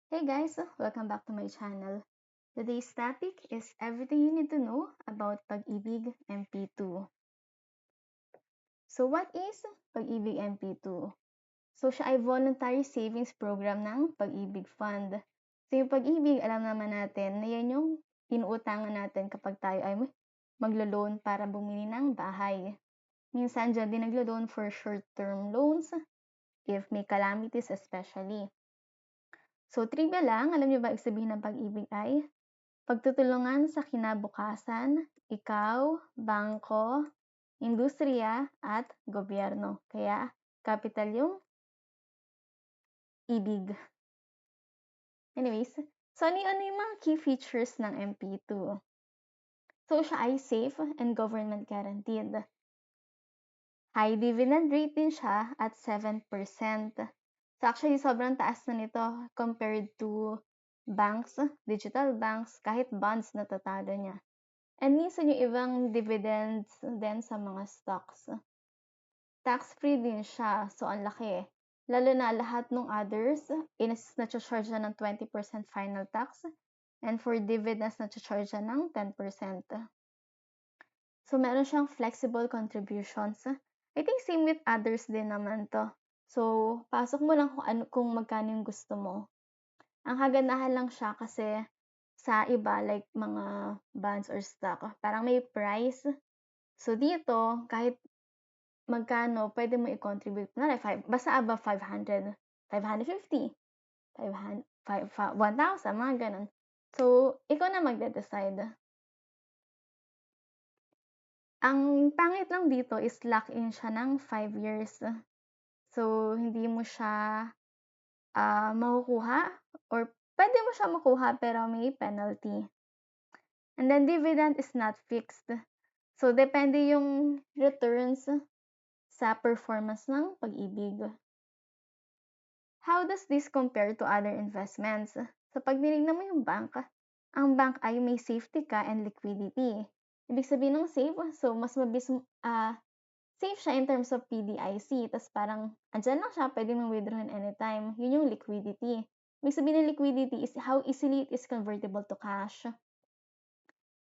Hey guys, welcome back to my channel. Today's topic is everything you need to know about Pag-ibig MP2. So what is Pag-ibig MP2? So siya ay voluntary savings program ng Pag-ibig Fund. So yung Pag-ibig, alam naman natin na yan yung inuutangan natin kapag tayo ay maglo-loan para bumili ng bahay. Minsan dyan din naglo-loan for short-term loans if may calamities especially. So trivia lang, alam niyo ba ibig sabihin ng Pag-ibig ay pagtutulungan sa kinabukasan, ikaw, bangko, industriya, at gobyerno. Kaya, capital yung ibig. Anyways, so ano yung mga key features ng MP2? So, siya ay safe and government guaranteed. High dividend rate din siya at 7%. So, actually, sobrang taas na nito compared to banks, digital banks, kahit bonds na tatalo niya. And minsan yung ibang dividends din sa mga stocks. Tax-free din siya, so ang laki. Lalo na lahat ng others, na-charge na ng 20% final tax. And for dividends, na-charge na ng 10%. So, meron siyang flexible contributions. I think same with others din naman to. So, pasok mo lang kung magkano yung gusto mo. Ang kagandahan lang siya kasi sa iba, like mga bonds or stock, parang may price. So, dito, kahit magkano, pwede mo i-contribute na like basta above 500, 550, 500, 1,000, mga ganun. So, ikaw na magde-decide. Ang pangit lang dito is lock-in siya ng 5 years. So, hindi mo siya makukuha or pwede mo siya makuha pero may penalty. And then, dividend is not fixed. So, depende yung returns sa performance ng Pag-ibig. How does this compare to other investments? So, pag tinignan mo yung bank, ang bank ay may safety ka and liquidity. Ibig sabihin ng safe, so mas safe siya in terms of PDIC. Tapos parang, andyan lang siya, pwede mong withdrawin anytime. Yun yung liquidity. Ibig sabihin ng liquidity is how easily it is convertible to cash.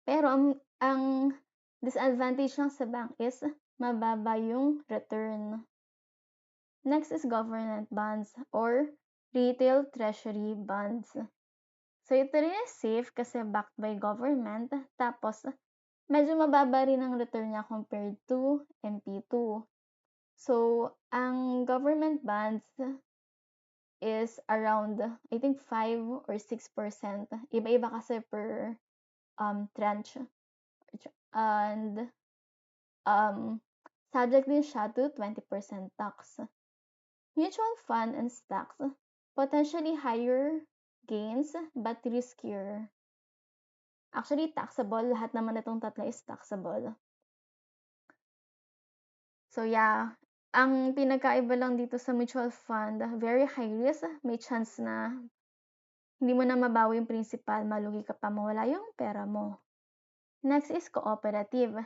Pero ang disadvantage lang sa bank is mababa yung return. Next is government bonds or retail treasury bonds. So, ito rin is safe kasi backed by government. Tapos, medyo mababa rin ang return niya compared to MP2. So, ang government bonds is around, I think, 5 or 6%. Iba-iba kasi per tranche. And, subject din siya to 20% tax. Mutual fund and stocks, potentially higher gains but riskier. Actually, taxable. Lahat naman itong tatlo is taxable. So yeah, ang pinagkaiba lang dito sa mutual fund, very high risk. May chance na hindi mo na mabawi yung principal, malugi ka pa, mawala yung pera mo. Next is cooperative.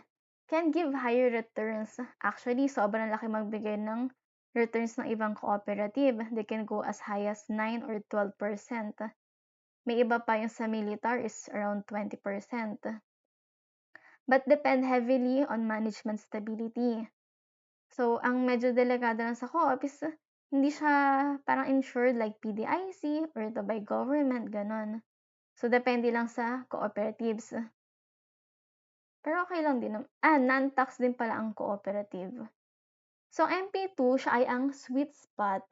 Can give higher returns. Actually, sobrang laki magbigay ng returns ng ibang cooperative. They can go as high as 9 or 12%. May iba pa yung sa militar is around 20%. But depend heavily on management stability. So, ang medyo delikado lang sa co-op is hindi siya parang insured like PDIC or ito by government, ganon. So, depende lang sa cooperatives. Pero okay lang din. Non-tax din pala ang cooperative. So, MP2, siya ay ang sweet spot.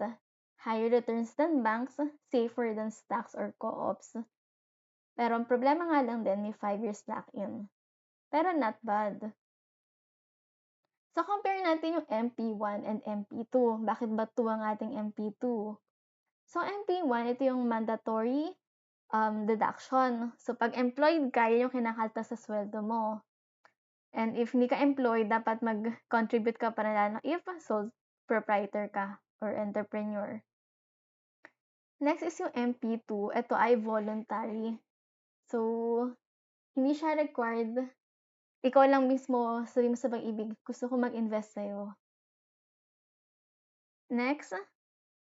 Higher returns than banks, safer than stocks or co-ops. Pero ang problema nga lang din, may 5 years lock-in. Pero not bad. So, compare natin yung MP1 and MP2. Bakit ba 2 ang ating MP2? So, MP1, ito yung mandatory deduction. So, pag employed ka, yun yung kinakalta sa sweldo mo. And if hindi ka employed, dapat mag-contribute ka pa na if sole proprietor ka or entrepreneur. Next is yung MP2. Ito ay voluntary. So, hindi siya required. Ikaw lang mismo, sabi mo sa Pag-ibig, gusto ko mag-invest sa'yo. Next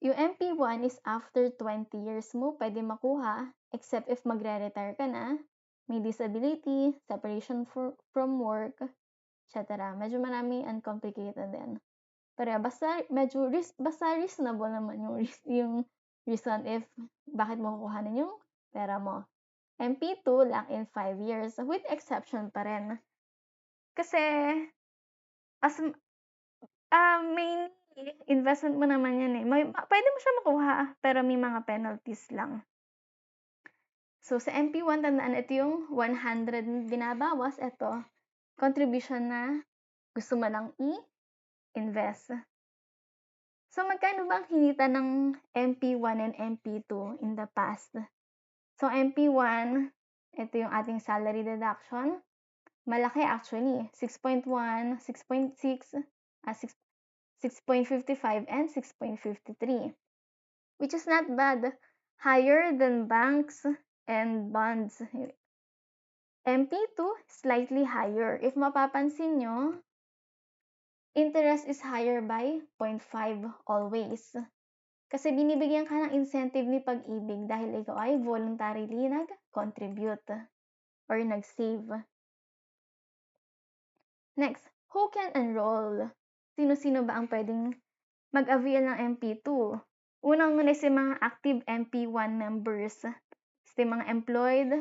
Yung MP1 is after 20 years mo pwede makuha, except if magre-retire ka na, may disability, separation from work, etc. Medyo marami and complicated din. Pero basta reasonable naman yung reason if bakit mo kukuhanin yung pera mo. MP2 lock in 5 years with exception pa rin. Kasi mainly investment mo naman yan eh. Pwede mo siya makuha pero may mga penalties lang. So sa MP1 tandaan ito yung 100 binabawas, ito contribution na gusto mo lang i-invest. So, magkano ba ang kinita ng MP1 and MP2 in the past? So, MP1, ito yung ating salary deduction. Malaki actually. 6.1, 6.6, 6.55, and 6.53. Which is not bad. Higher than banks and bonds. MP2, slightly higher. If mapapansin nyo, interest is higher by 0.5 always. Kasi binibigyan ka ng incentive ni Pag-ibig dahil ikaw ay voluntarily nag-contribute or nag-save. Next, who can enroll? Sino-sino ba ang pwedeng mag-avail ng MP2? Unang-una si mga active MP1 members. Si mga employed,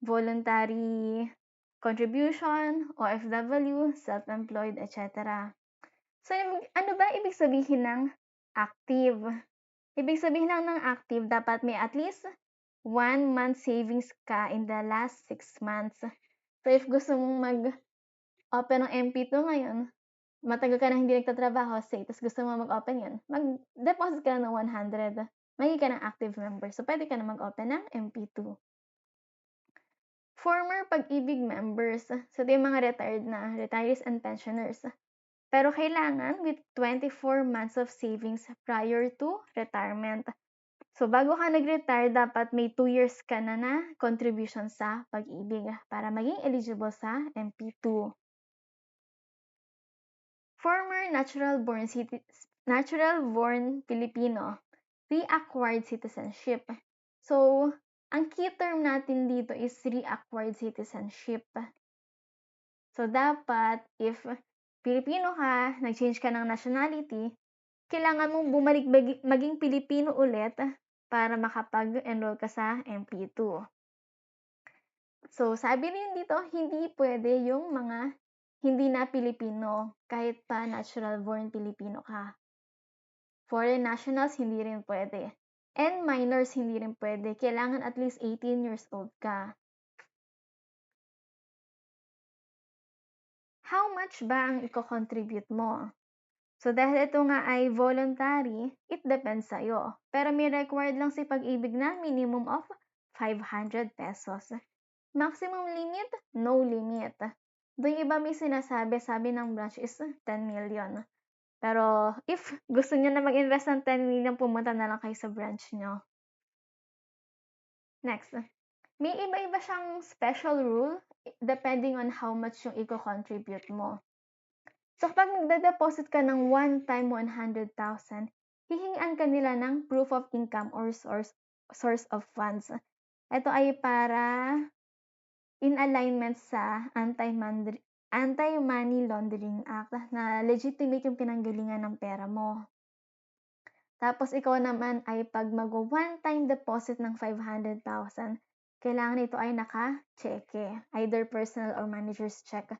voluntary contribution, OFW, self-employed, etc. So, ano ba ibig sabihin ng active? Ibig sabihin lang ng active, dapat may at least 1 month savings ka in the last 6 months. So, if gusto mong mag-open ng MP2 ngayon, matagal ka na hindi nagtatrabaho, say, tapos gusto mo mag-open yun, mag-deposit ka ng 100, magiging ka ng active member. So, pwede ka na mag-open ng MP2. Former Pag-ibig members, so ito yung mga retirees and pensioners. Pero kailangan with 24 months of savings prior to retirement. So, bago ka nag-retire, dapat may 2 years ka na contribution sa Pag-ibig para maging eligible sa MP2. Former natural-born Filipino, reacquired citizenship. So, ang key term natin dito is reacquired citizenship. So, dapat, if Filipino ka, nag-change ka ng nationality, kailangan mong bumalik maging Pilipino ulit para makapag-enroll ka sa MP2. So, sabi rin dito, hindi pwede yung mga hindi na Pilipino, kahit pa natural-born Pilipino ka. Foreign nationals, hindi rin pwede. And minors, hindi rin pwede. Kailangan at least 18 years old ka. How much ba ang i-contribute mo? So, dahil ito nga ay voluntary, it depends sa'yo. Pero may required lang si Pag-ibig na minimum of 500 pesos. Maximum limit, no limit. Doon iba may sinasabi, sabi ng branch is 10 million. Pero if gusto niyo na mag-invest ng 10 million, pumunta na lang kayo sa branch nyo. Next, may iba-iba siyang special rule depending on how much yung i-contribute mo. So, kapag magde-deposit ka ng one-time 100,000, hihingian ka nila ng proof of income or source of funds. Ito ay para in alignment sa Anti-Money Laundering Act na legitimate yung pinanggalingan ng pera mo. Tapos, ikaw naman ay pag mag-one-time deposit ng 500,000, kailangan ito ay naka-cheque, either personal or manager's check.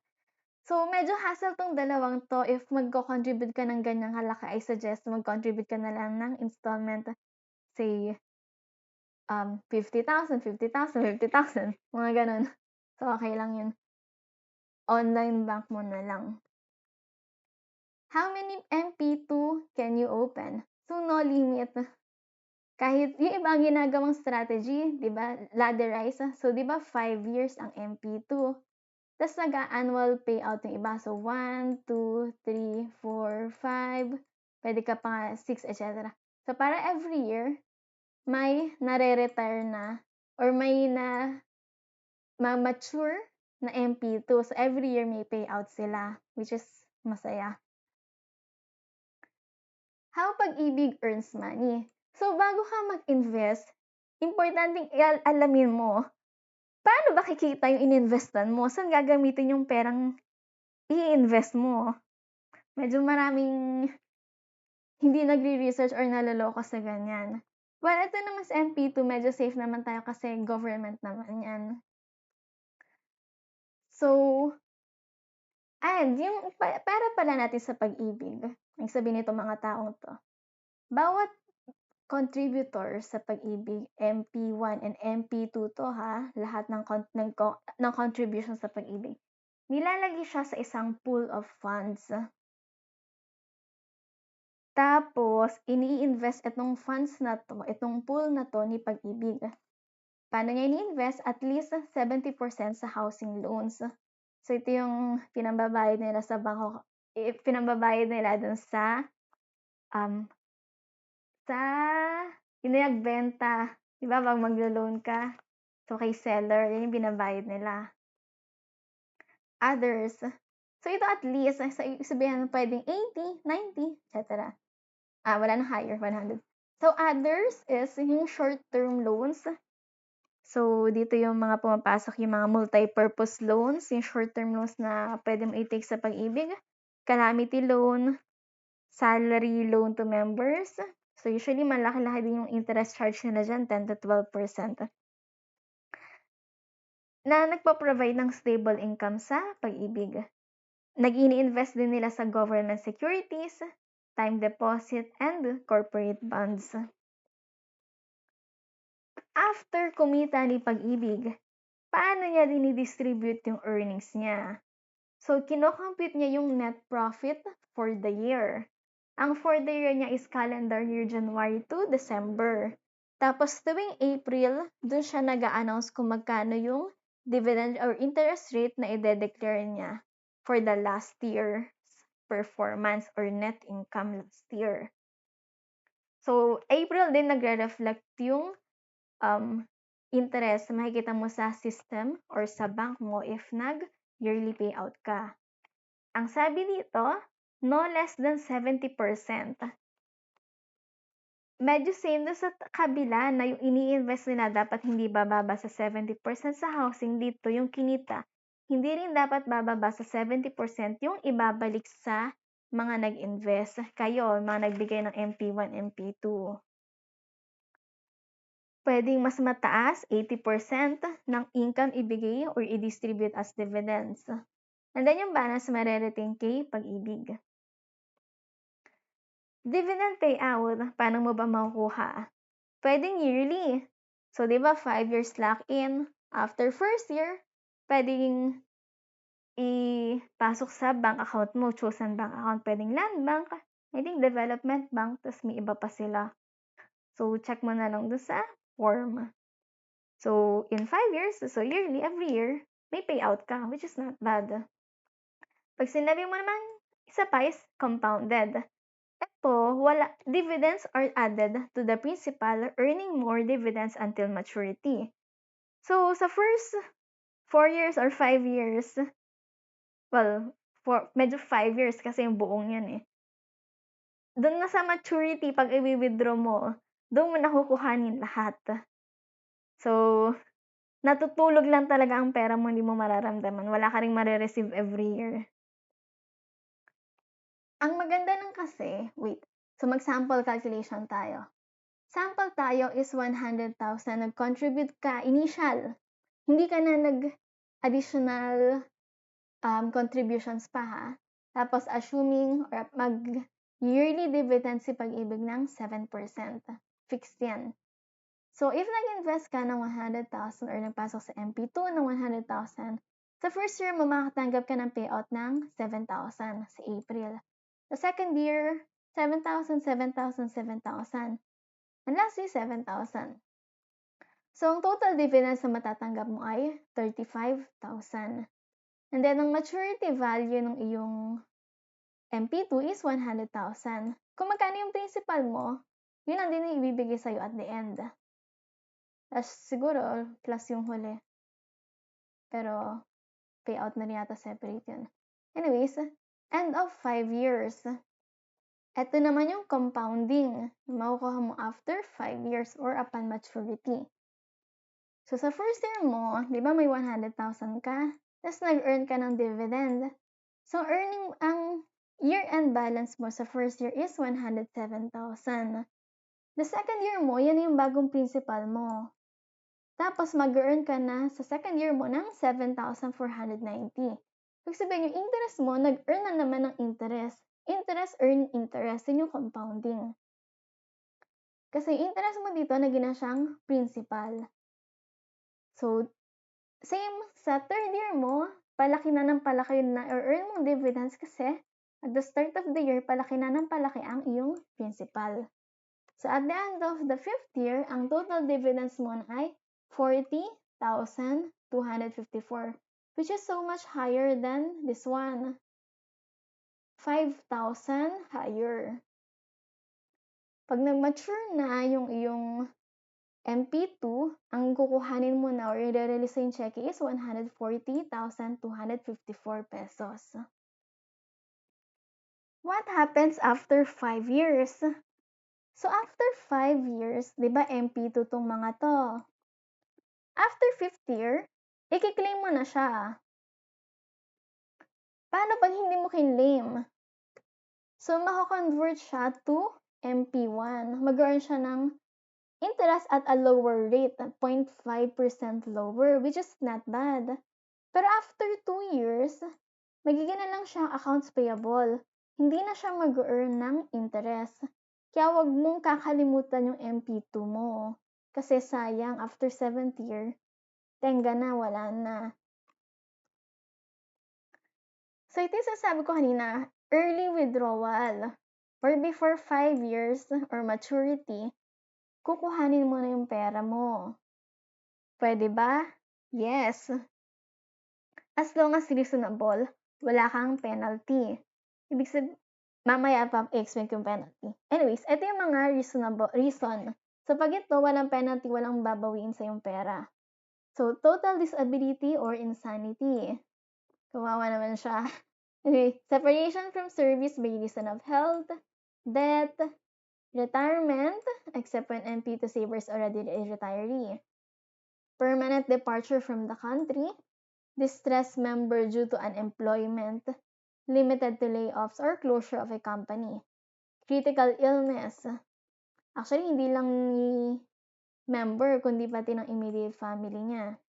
So, medyo hassle tong dalawang to. If magko-contribute ka ng ganyang halaka, I suggest mag-contribute ka na lang ng installment. Say, 50,000, 50,000, 50,000. Mga ganun. So, okay lang yun. Online bank mo na lang. How many MP2 can you open? So, no limit. Kahit yung iba ginagawang strategy, di ba, ladderize. So, di ba, 5 years ang MP2. Tapos nag-annual payout yung iba. So, 1, 2, 3, 4, 5. Pwede ka pa 6, etc. So, para every year, may nare-retire na or may ma-mature na MP2. So, every year may payout sila, which is masaya. how Pag-ibig earns money. So, bago ka mag-invest, importanteng alamin mo, paano ba kikita yung ininvestan mo? Saan gagamitin yung perang i-invest mo? Medyo maraming hindi nagre-research or naloloko sa ganyan. Well, ito naman sa MP2, medyo safe naman tayo kasi government naman yan. So, and yung para pala natin sa Pag-ibig, ang sabihin nito mga taong to, bawat contributor sa Pag-ibig, MP1 and MP2 to ha, lahat ng contribution sa Pag-ibig, nilalagay siya sa isang pool of funds. Tapos, ini-invest itong funds na to, itong pool na to ni Pag-ibig. Paano niya ini-invest? At least 70% sa housing loans. So, ito yung pinambabayad nila sa bangko, pinambabayad nila dun sa yung nagbenta. Diba, pag maglo-loan ka, so kay seller, yun yung binabayad nila. Others, so ito at least, sabihin pwedeng 80, 90, etc. Wala na higher, 100. So, others is yung short-term loans. So, dito yung mga pumapasok yung mga multi-purpose loans, yung short-term loans na pwede mo i-take sa Pag-ibig, calamity loan, salary loan to members. So, usually, malaki-laki din yung interest charge nila dyan, 10 to 12%. Na nagpo-provide ng stable income sa Pag-ibig. Nag-ini-invest din nila sa government securities, time deposit, and corporate bonds. After kumita ni Pag-ibig, paano niya dinidistribute yung earnings niya? So, kino-compute niya yung net profit for the year. Ang for the year niya is calendar year January to December. Tapos, tuwing April, dun siya nag-a-announce kung magkano yung dividend or interest rate na i-declare niya for the last year's performance or net income last year. So, April din nagre-reflect yung interest na makikita mo sa system or sa bank mo if nag-yearly payout ka. Ang sabi dito, no less than 70%. Medyo same doon sa kabila na yung ini-invest nila dapat hindi bababa sa 70% sa housing. Dito yung kinita, hindi rin dapat bababa sa 70% yung ibabalik sa mga nag-invest. Kayo, mga nagbigay ng MP1, MP2. Pwedeng mas mataas, 80% ng income ibigay or i-distribute as dividends. And then yung balance mareretain kay Pag-ibig. Dividend payout, paano mo ba makukuha? Pwedeng yearly. So, di ba 5 years lock-in. After first year, pwedeng ipasok sa bank account mo, chosen bank account. Pwedeng land bank, pwedeng development bank, tapos may iba pa sila. So, check mo na lang doon sa form. So, in 5 years, so yearly, every year, may payout ka, which is not bad. Pag sinabi mo naman, isa pa is compounded. Ito, dividends are added to the principal, earning more dividends until maturity. So, sa first 4 years or 5 years, well, medyo 5 years kasi yung buong yan eh. Doon na sa maturity, pag i-withdraw mo, doon mo nakukuhanin lahat. So, natutulog lang talaga ang pera mo, hindi mo mararamdaman. Wala ka ring marireceive every year. Ang maganda ng kasi, so mag-sample calculation tayo. Sample tayo is 100,000. Nag-contribute ka, initial. Hindi ka na nag-additional contributions pa ha. Tapos assuming or mag-yearly dividend si Pag-ibig ng 7%. Fixed yan. So, if nag-invest ka ng 100,000 or nagpasok sa MP2 ng 100,000, sa first year mo makatanggap ka ng payout ng 7,000 sa April. Sa second year, 7,000, 7,000, 7,000. And lastly, 7,000. So, ang total dividends na matatanggap mo ay 35,000. And then, ang maturity value ng iyong MP2 is 100,000. Kung magkano yung principal mo, yun ang din yung ibibigay sa'yo at the end. Tapos siguro, plus yung huli. Pero, payout na rin yata separate yun. Anyways, end of 5 years. Ito naman yung compounding. Makukuha mo after 5 years or upon maturity. So, sa first year mo, di ba may 100,000 ka? Tapos nag-earn ka ng dividend. So, ang year-end balance mo sa first year is 107,000. The second year mo, yan yung bagong principal mo. Tapos, mag-earn ka na sa second year mo ng 7,490. Ibig sabihin, yung interest mo, nag-earn na naman ng interest. Interest, earn interest. Yun yung compounding. Kasi interest mo dito, naging na siyang principal. So, same sa third year mo, palaki na earn mong dividends kasi at the start of the year, palaki na ng palaki ang iyong principal. So, at the end of the fifth year, ang total dividends mo ay 40,254, which is so much higher than this one. 5,000 higher. Pag nag-mature na yung iyong MP2, ang kukuhanin mo na or i-release yung cheque is 140,254 pesos. What happens after 5 years? So, after 5 years, di ba MP2 tong mga to? After 5th year, i-claim mo na siya. Paano pag hindi mo kinlaim? So, mako-convert siya to MP1. Mag-earn siya ng interest at a lower rate, 0.5% lower, which is not bad. Pero after 2 years, magiging na lang siyang accounts payable. Hindi na siya mag-earn ng interest. Kaya wag mong kakalimutan yung MP2 mo. Kasi sayang, after 7th year, tenga na, wala na. So, ito yung sasabi ko kanina, early withdrawal. Or before 5 years or maturity, kukuhanin mo na yung pera mo. Pwede ba? Yes. As long as reasonable, wala kang penalty. Ibig sabihin, mamaya pa i-explain ko yung penalty. Anyways, ito yung mga reason. So, pag ito, walang penalty, walang babawiin sa yung pera. So, total disability or insanity. Kawawa naman siya. Okay, separation from service by reason of health, death, retirement, except when MP2 saver is already a retiree. Permanent departure from the country, distressed member due to unemployment, limited to layoffs or closure of a company, critical illness. Actually, hindi lang ni member, kundi pati ng immediate family niya.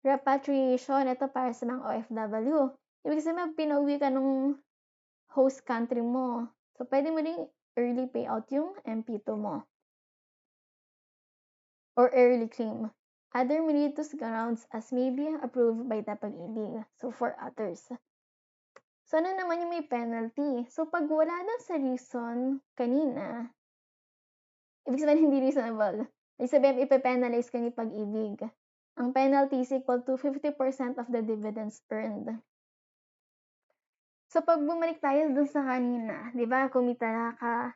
Repatriation, ito para sa mga OFW. Ibig sabihin, pinauwi ka nung host country mo. So, pwede mo rin early payout yung MP2 mo. Or early claim. Other meritorious grounds as may be approved by the Pag-ibig. So, for others. So, ano naman yung may penalty? So, pag wala na sa reason kanina, ibig sabihin hindi reasonable. Ibig sabihin, ipe-penalize ka ni Pag-ibig. Ang penalty is equal to 50% of the dividends earned. So, pag bumalik tayo dun sa kanina, di ba, kumita na ka.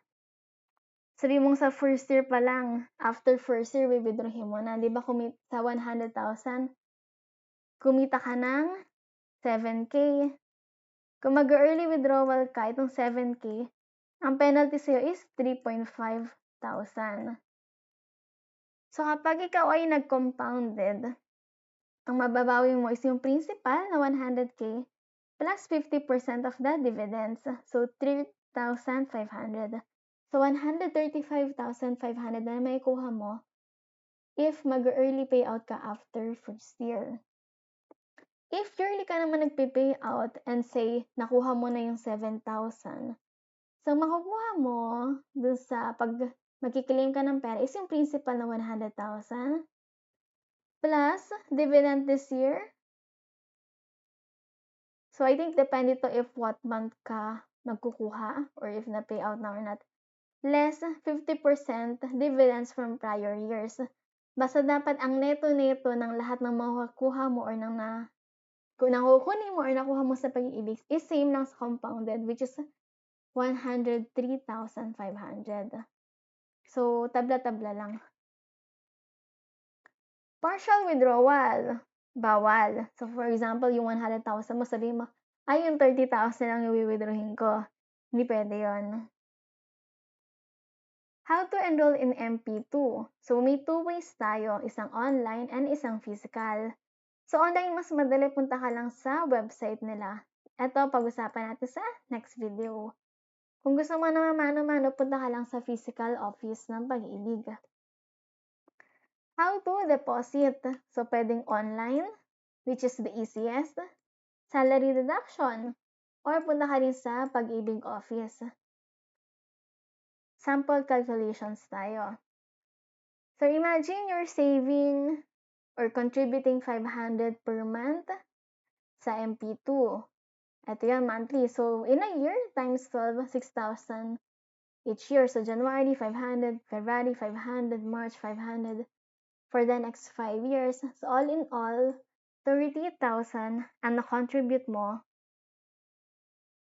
Sabi mong sa first year pa lang, after first year, withdrawin mo na. Di ba, sa 100,000, kumita ka ng 7K. Kung mag-early withdrawal ka, itong 7K, ang penalty sa'yo is 3,500. So, kapag ikaw ay nag-compounded, ang mababawi mo is yung principal na 100K plus 50% of the dividends. So, 3,500. So, 135,500 na may kuha mo if mag-early payout ka after first year. If yearly ka naman nagpe-payout and say, nakuha mo na yung 7,000, so makukuha mo dun sa pag magkiklaim ka ng pera is yung principal na 100,000 plus dividend this year. So, I think depende to if what month ka magkukuha or if na-payout na or not. Less 50% dividends from prior years. Basta dapat ang neto-neto ng lahat ng makukuha mo or kung nakukunin mo or nakuha mo sa Pag-ibig is same lang sa compounded, which is 103,500. So, tabla-tabla lang. Partial withdrawal. Bawal. So, for example, yung 100,000 mo, sabihin mo, ay, yung 30,000 lang yung i-withdrawin ko. Hindi pwede yun. How to enroll in MP2? So, may two ways tayo, isang online and isang physical. So, online mas madali, punta ka lang sa website nila. Ito, pag-usapan natin sa next video. Kung gusto mo naman mano-mano, punta ka lang sa physical office ng Pag-ibig. How to deposit? So, pwedeng online, which is the easiest, salary deduction, or punta ka rin sa Pag-ibig office. Sample calculations tayo. So, imagine you're saving or contributing 500 per month sa MP2. Ito yan, monthly. So, in a year, times 12, 6,000 each year. So, January, 500, February, 500, March, 500 for the next 5 years. So, all in all, 30,000 ang na-contribute mo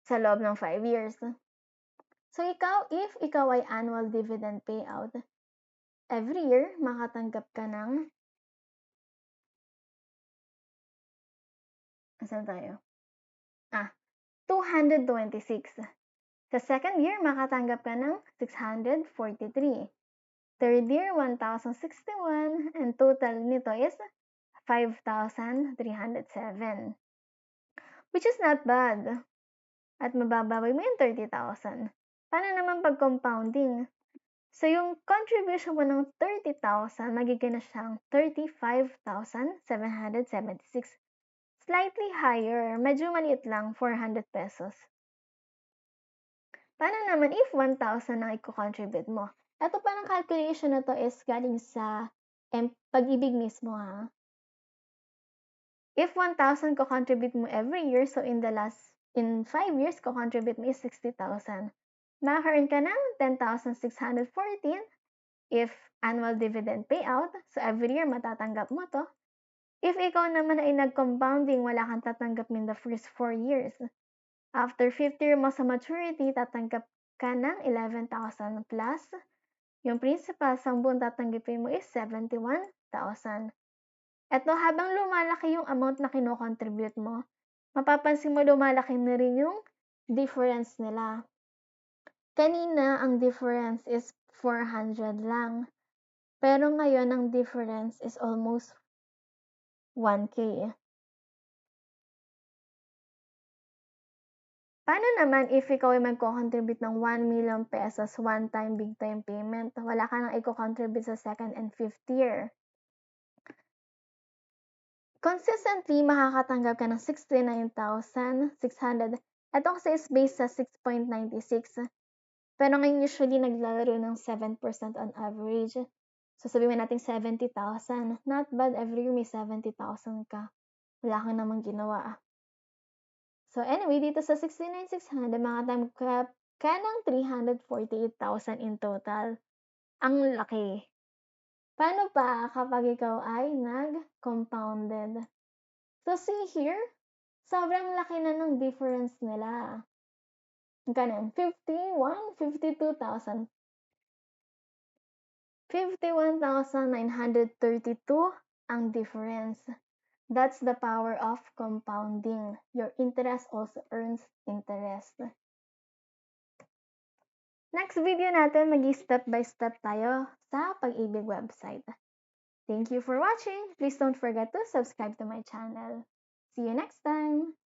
sa loob ng 5 years. So, if ikaw ay annual dividend payout, every year, makatanggap ka ng, asan tayo? 226. Sa second year, makatanggap ka ng 643. Third year, 1,061. And total nito is 5,307. Which is not bad. At mababawi mo yung 30,000. Paano naman pag compounding? So, yung contribution mo ng 30,000, magiging na siyang 35,776. Slightly higher. Medyo maliit lang, 400 pesos. Paano naman if 1,000 ang i-contribute mo? Ito parang calculation na to is galing sa Pag-ibig mismo ha. If 1,000 ko-contribute mo every year, so in 5 years, ko-contribute mo is 60,000. Maka-earn ka ng 10,614 if annual dividend payout. So every year, matatanggap mo to. If ikaw naman ay nag-compounding, wala kang tatanggap in the first 4 years. After 5th year mo sa maturity, tatanggap ka ng 11,000 plus. Yung principal, sa buong tatanggapin mo is 71,000. Eto, habang lumalaki yung amount na kino-contribute mo, mapapansin mo lumalaki na rin yung difference nila. Kanina, ang difference is 400 lang. Pero ngayon, ang difference is almost 1K. Paano naman if ikaw ay magko-contribute ng 1 million pesos one-time big-time payment? Wala ka nang i-contribute sa second and 5th year. Consistently, makakatanggap ka ng 69,600. Ito kasi is based sa 6.96. Pero ngayon usually naglalaro ng 7% on average. So sabihin natin 70,000. Not bad, every year may 70,000 ka. Wala kang namang ginawa. So anyway, dito sa 69,600, makatanggap ka ng 348,000 in total. Ang laki. Paano pa kapag ikaw ay nag-compounded? So see here, sobrang laki na ng difference nila. Ganun, 52,000. 51,932 ang difference. That's the power of compounding. Your interest also earns interest. Next video natin, step by step tayo sa Pag-ibig website. Thank you for watching. Please don't forget to subscribe to my channel. See you next time!